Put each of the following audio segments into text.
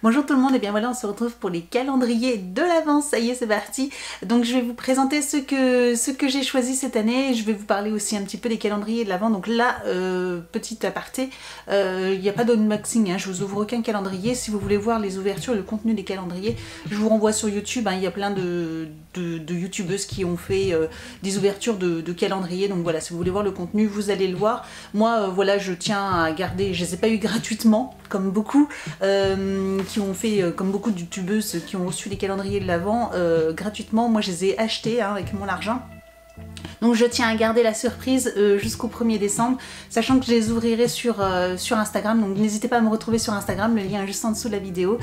Bonjour tout le monde, et bien voilà, on se retrouve pour les calendriers de l'Avent. Ça y est, c'est parti. Donc je vais vous présenter ce que j'ai choisi cette année. Je vais vous parler aussi un petit peu des calendriers de l'Avent. Donc là, petit aparté, il n'y a pas d'unboxing, hein, je vous ouvre aucun calendrier. Si vous voulez voir les ouvertures, le contenu des calendriers, je vous renvoie sur YouTube, hein. Il y a plein de youtubeuses qui ont fait des ouvertures de calendriers. Donc voilà, si vous voulez voir le contenu, vous allez le voir. Moi, voilà, je tiens à garder, je les ai pas eu gratuitement, comme beaucoup, qui ont fait, comme beaucoup de youtubeuses qui ont reçu les calendriers de l'Avent gratuitement. Moi, je les ai achetés, hein, avec mon argent. Donc je tiens à garder la surprise jusqu'au 1er décembre, sachant que je les ouvrirai sur Instagram, donc n'hésitez pas à me retrouver sur Instagram, le lien est juste en dessous de la vidéo.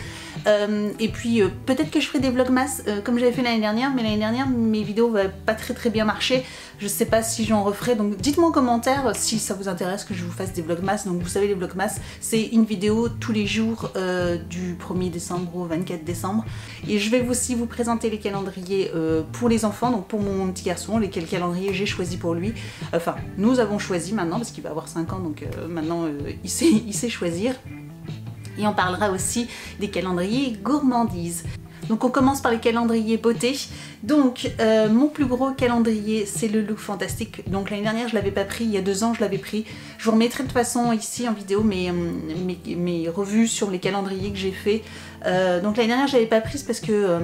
Et puis peut-être que je ferai des vlogmas comme j'avais fait l'année dernière, mais l'année dernière mes vidéos n'avaient pas très bien marché, je sais pas si j'en referai, donc dites-moi en commentaire si ça vous intéresse que je vous fasse des vlogmas. Donc vous savez, les vlogmas c'est une vidéo tous les jours du 1er décembre au 24 décembre. Et je vais aussi vous présenter les calendriers pour les enfants, donc pour mon petit garçon, lesquels calendriers j'ai choisi pour lui. Enfin, nous avons choisi maintenant, parce qu'il va avoir 5 ans, donc maintenant il sait choisir. Et on parlera aussi des calendriers gourmandises. Donc on commence par les calendriers beauté. Donc mon plus gros calendrier, c'est le Look Fantastic. Donc l'année dernière je l'avais pas pris, il y a 2 ans je l'avais pris. Je vous remettrai de toute façon ici en vidéo mes revues sur les calendriers que j'ai fait. Donc l'année dernière j'avais pas pris parce que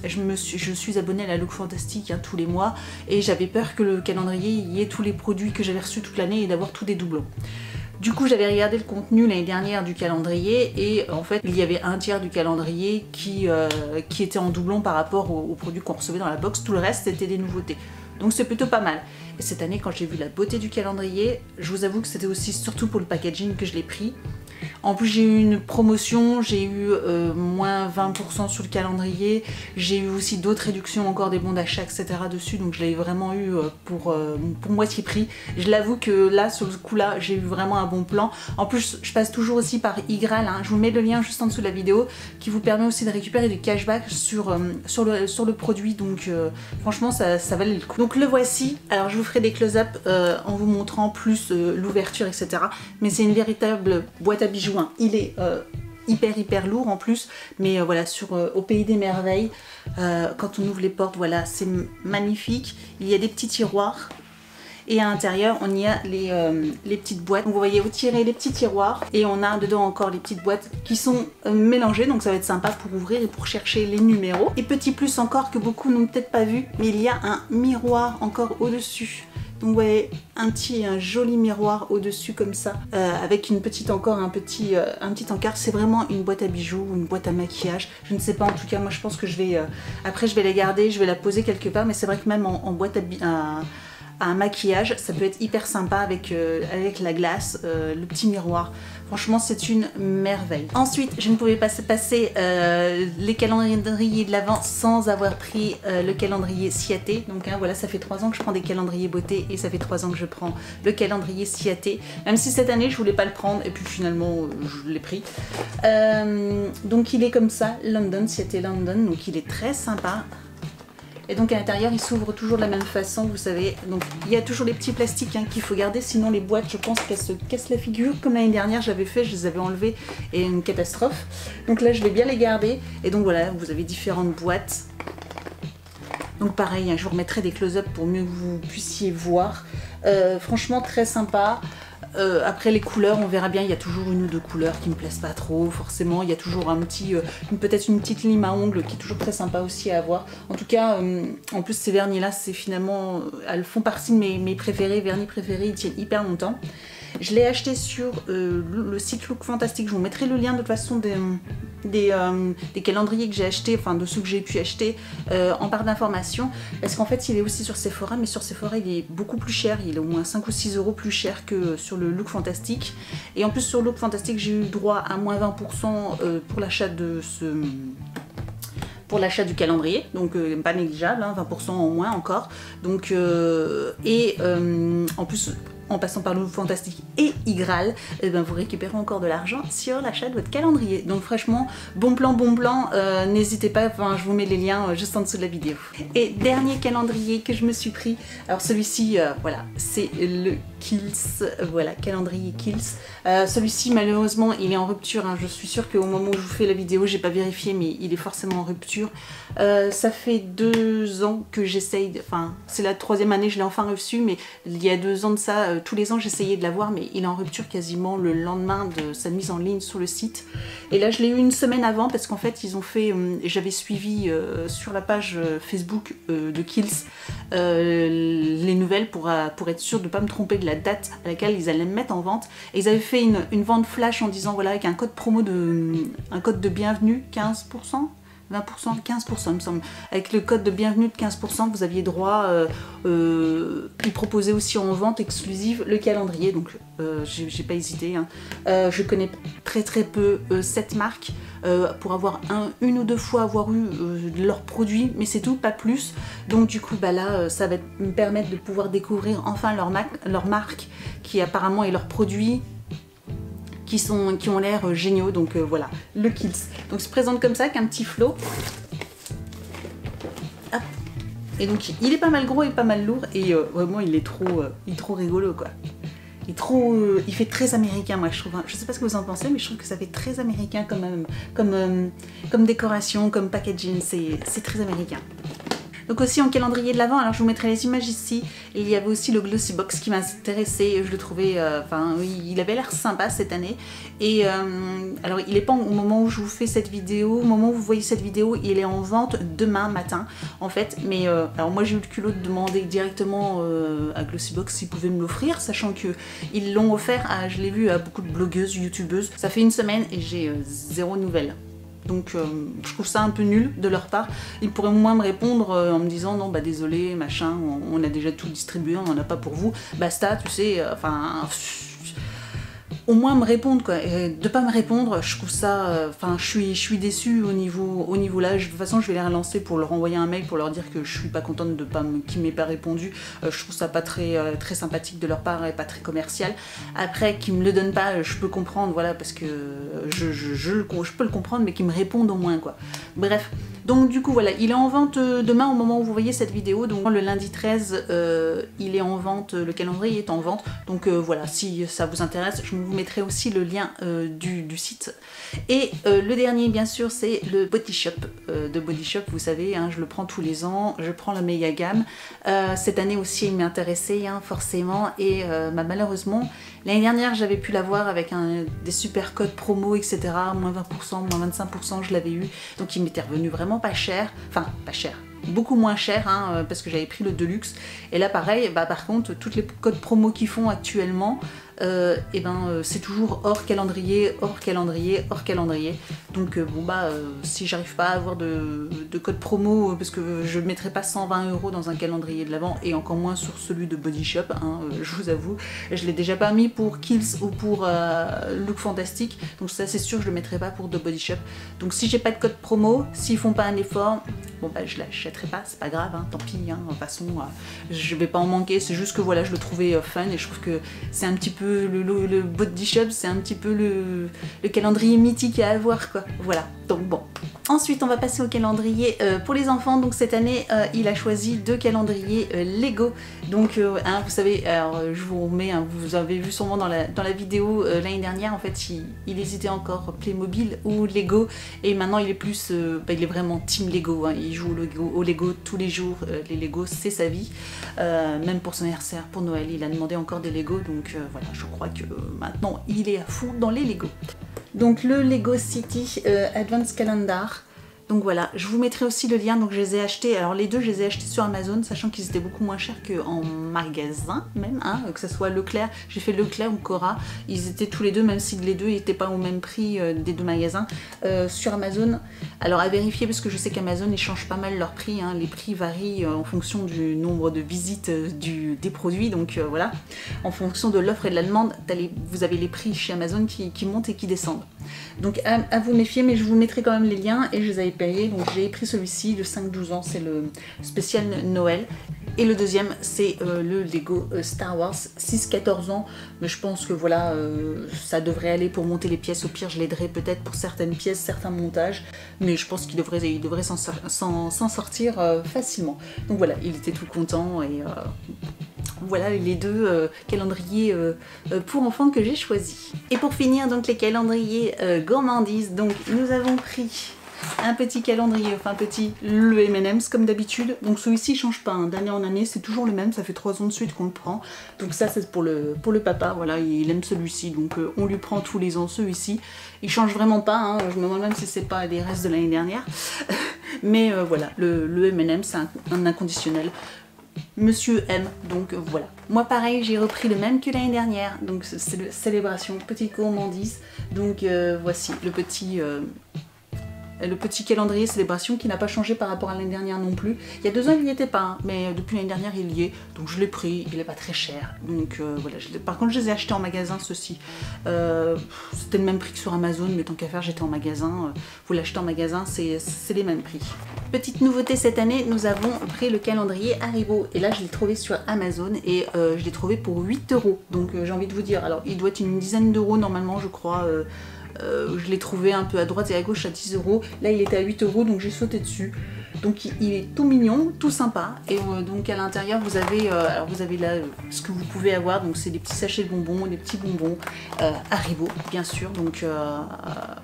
je suis abonnée à la Look Fantastic, hein, tous les mois, et j'avais peur que le calendrier y ait tous les produits que j'avais reçus toute l'année et d'avoir tous des doublons. Du coup, j'avais regardé le contenu l'année dernière du calendrier et en fait, il y avait un tiers du calendrier qui était en doublon par rapport aux produits qu'on recevait dans la box. Tout le reste, c'était des nouveautés. Donc c'est plutôt pas mal. Et cette année, quand j'ai vu la beauté du calendrier, je vous avoue que c'était aussi surtout pour le packaging que je l'ai pris. En plus, j'ai eu une promotion, j'ai eu moins 20% sur le calendrier, j'ai eu aussi d'autres réductions, encore des bons d'achat, etc. dessus, donc je l'ai vraiment eu pour moitié prix. Je l'avoue que là, sur le coup-là, j'ai eu vraiment un bon plan. En plus, je passe toujours aussi par Igral, hein. Je vous mets le lien juste en dessous de la vidéo, qui vous permet aussi de récupérer du cashback sur le produit, donc franchement, ça valait le coup. Donc le voici. Alors je vous ferai des close-up en vous montrant plus l'ouverture, etc. Mais c'est une véritable boîte à bijoux. Il est hyper lourd en plus, mais voilà, au pays des merveilles, quand on ouvre les portes, voilà, c'est magnifique. Il y a des petits tiroirs et à l'intérieur on y a les petites boîtes. Donc vous voyez, vous tirez les petits tiroirs et on a dedans encore les petites boîtes qui sont mélangées, donc ça va être sympa pour ouvrir et pour chercher les numéros. Et petit plus encore que beaucoup n'ont peut-être pas vu, mais il y a un miroir encore au-dessus. Donc vous voyez, un joli miroir au-dessus comme ça, avec un petit encart. C'est vraiment une boîte à bijoux, une boîte à maquillage. Je ne sais pas, en tout cas, moi je pense que je vais... après je vais la garder, je vais la poser quelque part, mais c'est vrai que même en boîte à maquillage, ça peut être hyper sympa avec la glace, le petit miroir. Franchement, c'est une merveille. Ensuite, je ne pouvais pas passer les calendriers de l'Avent sans avoir pris le calendrier Ciaté. Donc hein, voilà, ça fait 3 ans que je prends des calendriers beauté et ça fait 3 ans que je prends le calendrier Ciaté. Même si cette année, je voulais pas le prendre et puis finalement, je l'ai pris. Donc il est comme ça, London, Ciaté London. Donc il est très sympa. Et donc à l'intérieur il s'ouvre toujours de la même façon, vous savez. Donc il y a toujours les petits plastiques, hein, qu'il faut garder, sinon les boîtes, je pense qu'elles se cassent la figure. Comme l'année dernière j'avais fait, je les avais enlevées et une catastrophe. Donc là je vais bien les garder. Et donc voilà, vous avez différentes boîtes. Donc pareil, hein, je vous remettrai des close-up pour mieux que vous puissiez voir. Franchement très sympa. Après les couleurs, on verra bien, il y a toujours une ou deux couleurs qui me plaisent pas trop, forcément. Il y a toujours peut-être une petite lime à ongles qui est toujours très sympa aussi à avoir. En tout cas, en plus ces vernis là, c'est finalement, elles font partie de mes préférés, vernis préférés, ils tiennent hyper longtemps. Je l'ai acheté sur le site Look Fantastic, je vous mettrai le lien de toute façon des calendriers que j'ai achetés, enfin de ceux que j'ai pu acheter en barre d'informations, parce qu'en fait il est aussi sur Sephora, mais sur Sephora il est beaucoup plus cher, il est au moins 5 ou 6 € plus cher que sur le Look Fantastic. Et en plus sur Look Fantastic j'ai eu droit à moins 20% pour l'achat du calendrier, donc pas négligeable, hein, 20% en moins encore. Donc en plus en passant par Look Fantastic et Igral, et ben vous récupérez encore de l'argent sur l'achat de votre calendrier. Donc franchement, bon plan, n'hésitez pas, enfin, je vous mets les liens juste en dessous de la vidéo. Et dernier calendrier que je me suis pris, alors celui-ci, voilà, c'est le Kills, voilà, calendrier Kills. Celui-ci malheureusement il est en rupture, hein. Je suis sûre qu'au moment où je vous fais la vidéo, j'ai pas vérifié, mais il est forcément en rupture. Ça fait 2 ans que j'essaye, enfin c'est la 3e année, je l'ai enfin reçu, mais il y a 2 ans de ça, tous les ans j'essayais de l'avoir, mais il est en rupture quasiment le lendemain de sa mise en ligne sur le site. Et là je l'ai eu une semaine avant, parce qu'en fait ils ont fait, j'avais suivi sur la page Facebook de Kills les nouvelles pour être sûr de ne pas me tromper de la date à laquelle ils allaient me mettre en vente. Et ils avaient fait une vente flash en disant voilà, avec un code promo un code de bienvenue 15%, 20%, 15% il me semble. Avec le code de bienvenue de 15%, vous aviez droit, ils proposaient aussi en vente exclusive le calendrier, donc j'ai pas hésité, hein. Je connais très peu cette marque, pour avoir une ou deux fois avoir eu leurs produits, mais c'est tout, pas plus. Donc du coup bah là ça va me permettre de pouvoir découvrir enfin leur marque qui apparemment est leurs produits qui ont l'air géniaux. Donc voilà, le Kills. Donc il se présente comme ça, avec un petit flot. Hop. Et donc il est pas mal gros et pas mal lourd, et vraiment il est trop rigolo quoi. Il fait très américain, moi je trouve, hein. Je sais pas ce que vous en pensez, mais je trouve que ça fait très américain comme décoration, comme packaging, c'est très américain. Donc aussi en calendrier de l'Avent, alors je vous mettrai les images ici, et il y avait aussi le Glossy Box qui m'a intéressé, je le trouvais, enfin oui, il avait l'air sympa cette année. Et alors il est pas au moment où je vous fais cette vidéo, au moment où vous voyez cette vidéo, il est en vente demain matin en fait, mais alors moi j'ai eu le culot de demander directement à Glossy Box s'ils pouvaient me l'offrir, sachant que ils l'ont offert à, je l'ai vu, à beaucoup de blogueuses, youtubeuses. Ça fait une semaine et j'ai 0 nouvelles. Donc je trouve ça un peu nul de leur part. Ils pourraient au moins me répondre en me disant non bah désolé machin, on a déjà tout distribué, on n'en a pas pour vous, basta, tu sais, enfin au moins me répondre quoi. Et de pas me répondre, je trouve ça, enfin je suis déçue au niveau là. De toute façon je vais les relancer pour leur envoyer un mail pour leur dire que je suis pas contente de pas qu'ils m'aient pas répondu. Je trouve ça pas très sympathique de leur part et pas très commercial. Après qu'ils me le donnent pas, je peux comprendre, voilà, parce que je peux le comprendre, mais qu'ils me répondent au moins quoi. Bref, donc du coup voilà, il est en vente demain au moment où vous voyez cette vidéo, donc le lundi 13 il est en vente, le calendrier est en vente, donc voilà, si ça vous intéresse, je vous mettrai aussi le lien du site. Et le dernier bien sûr c'est le Body Shop, de Body Shop, vous savez, hein, je le prends tous les ans, je prends la méga gamme. Cette année aussi il m'est intéressé, hein, forcément, et bah, malheureusement l'année dernière j'avais pu l'avoir avec des super codes promo etc, moins 20%, moins 25%, je l'avais eu, donc il m'était revenu vraiment pas cher, enfin pas cher, beaucoup moins cher, hein, parce que j'avais pris le Deluxe. Et là pareil, bah, par contre toutes les codes promo qu'ils font actuellement, et ben c'est toujours hors calendrier, hors calendrier, hors calendrier. Donc bon bah si j'arrive pas à avoir de code promo, parce que je ne mettrai pas 120 € dans un calendrier de l'Avent, et encore moins sur celui de Body Shop, hein, je vous avoue, je l'ai déjà pas mis pour Kills ou pour Look Fantastic, donc ça c'est sûr je le mettrai pas pour The Body Shop. Donc si j'ai pas de code promo, s'ils font pas un effort, bon bah je l'achèterai pas, c'est pas grave, hein, tant pis, hein, de toute façon je vais pas en manquer, c'est juste que voilà, je le trouvais fun, et je trouve que c'est un petit peu le Body Shop, c'est un petit peu le calendrier mythique à avoir quoi, voilà. Donc bon, ensuite on va passer au calendrier pour les enfants. Donc cette année il a choisi 2 calendriers Lego, donc hein, vous savez, alors je vous remets, hein, vous avez vu sûrement dans la vidéo l'année dernière, en fait il hésitait encore Playmobil ou Lego, et maintenant il est plus, bah, il est vraiment team Lego, hein, il joue au Lego tous les jours, les Lego c'est sa vie, même pour son anniversaire, pour Noël il a demandé encore des Lego, donc voilà, je crois que maintenant il est à fond dans les Lego. Donc le Lego City Advance Calendar. Donc voilà, je vous mettrai aussi le lien, donc je les ai achetés, alors les deux je les ai achetés sur Amazon, sachant qu'ils étaient beaucoup moins chers qu'en magasin même, hein, que ce soit Leclerc, j'ai fait Leclerc ou Cora, ils étaient tous les deux, même si les deux n'étaient pas au même prix des deux magasins, sur Amazon. Alors à vérifier, parce que je sais qu'Amazon ils changent pas mal leurs prix, hein, les prix varient en fonction du nombre de visites des produits, donc voilà, en fonction de l'offre et de la demande, vous avez les prix chez Amazon qui montent et qui descendent. Donc à vous méfier, mais je vous mettrai quand même les liens, et je les avais Perrier. Donc j'ai pris celui-ci de 5-12 ans, c'est le spécial Noël. Et le deuxième, c'est le Lego Star Wars 6-14 ans. Mais je pense que voilà, ça devrait aller pour monter les pièces. Au pire, je l'aiderai peut-être pour certaines pièces, certains montages. Mais je pense qu'il devrait s'en sortir facilement. Donc voilà, il était tout content. Et voilà les deux calendriers pour enfants que j'ai choisis. Et pour finir, donc les calendriers gourmandises. Donc nous avons pris un petit calendrier, enfin petit, le M&M's comme d'habitude. Donc celui-ci ne change pas, hein, d'année en année, c'est toujours le même, ça fait 3 ans de suite qu'on le prend. Donc ça c'est pour le papa, voilà, il aime celui-ci, donc on lui prend tous les ans celui-ci. Il change vraiment pas, hein, je me demande même si c'est pas des restes de l'année dernière. Mais voilà, le M&M's c'est un inconditionnel. Monsieur M, donc voilà. Moi pareil, j'ai repris le même que l'année dernière, donc c'est le célébration, petite gourmandise. Donc voici le petit calendrier célébration qui n'a pas changé par rapport à l'année dernière non plus. Il y a 2 ans il n'y était pas, hein, mais depuis l'année dernière il y est, donc je l'ai pris, il n'est pas très cher. Donc voilà, par contre je les ai achetés en magasin ceux-ci. C'était le même prix que sur Amazon, mais tant qu'à faire j'étais en magasin. Vous l'achetez en magasin, c'est les mêmes prix. Petite nouveauté cette année, nous avons pris le calendrier Haribo. Et là je l'ai trouvé sur Amazon et je l'ai trouvé pour 8 €. Donc j'ai envie de vous dire, alors il doit être une dizaine d'euros normalement je crois. Je l'ai trouvé un peu à droite et à gauche à 10 €. Là il était à 8 €, donc j'ai sauté dessus. Donc il est tout mignon, tout sympa. Et donc à l'intérieur vous avez, alors vous avez là ce que vous pouvez avoir. Donc c'est des petits sachets de bonbons, des petits bonbons Haribo bien sûr. Donc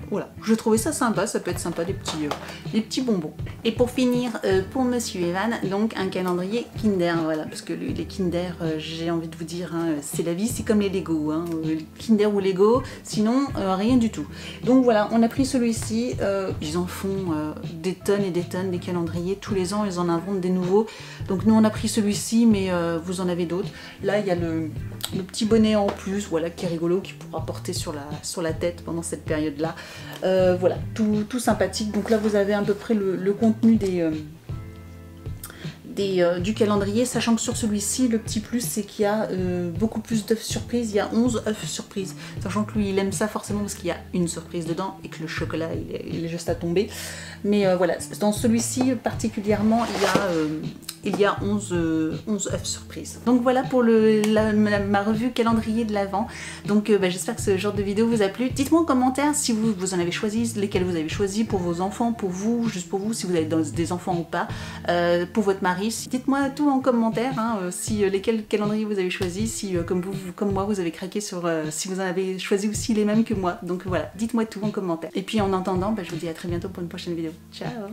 voilà, je trouvais ça sympa, ça peut être sympa des petits bonbons. Et pour finir pour Monsieur Evan, donc un calendrier Kinder, voilà, parce que les Kinder, j'ai envie de vous dire, hein, c'est la vie, c'est comme les Lego, hein, Kinder ou Lego, sinon rien du tout. Donc voilà, on a pris celui-ci, ils en font des tonnes et des tonnes des calendriers, tous les ans ils en inventent des nouveaux. Donc nous on a pris celui-ci, mais vous en avez d'autres. Là il y a le petit bonnet en plus, voilà, qui est rigolo, qui pourra porter sur la tête pendant cette période-là. Voilà, tout sympathique. Donc là vous avez à peu près le contenu du calendrier, sachant que sur celui-ci, le petit plus, c'est qu'il y a beaucoup plus d'œufs surprises. Il y a 11 œufs surprises, sachant que lui, il aime ça forcément parce qu'il y a une surprise dedans et que le chocolat, il est juste à tomber. Mais voilà, dans celui-ci particulièrement, il y a 11 œufs surprises. Donc voilà pour ma revue calendrier de l'Avent. Donc j'espère que ce genre de vidéo vous a plu. Dites-moi en commentaire si vous en avez choisi, lesquels vous avez choisi pour vos enfants, pour vous, juste pour vous, si vous avez des enfants ou pas, pour votre mari. Dites-moi tout en commentaire, hein, si lesquels calendriers vous avez choisi, si comme moi vous avez craqué sur si vous en avez choisi aussi les mêmes que moi. Donc voilà, dites-moi tout en commentaire. Et puis en attendant, je vous dis à très bientôt pour une prochaine vidéo. Ciao!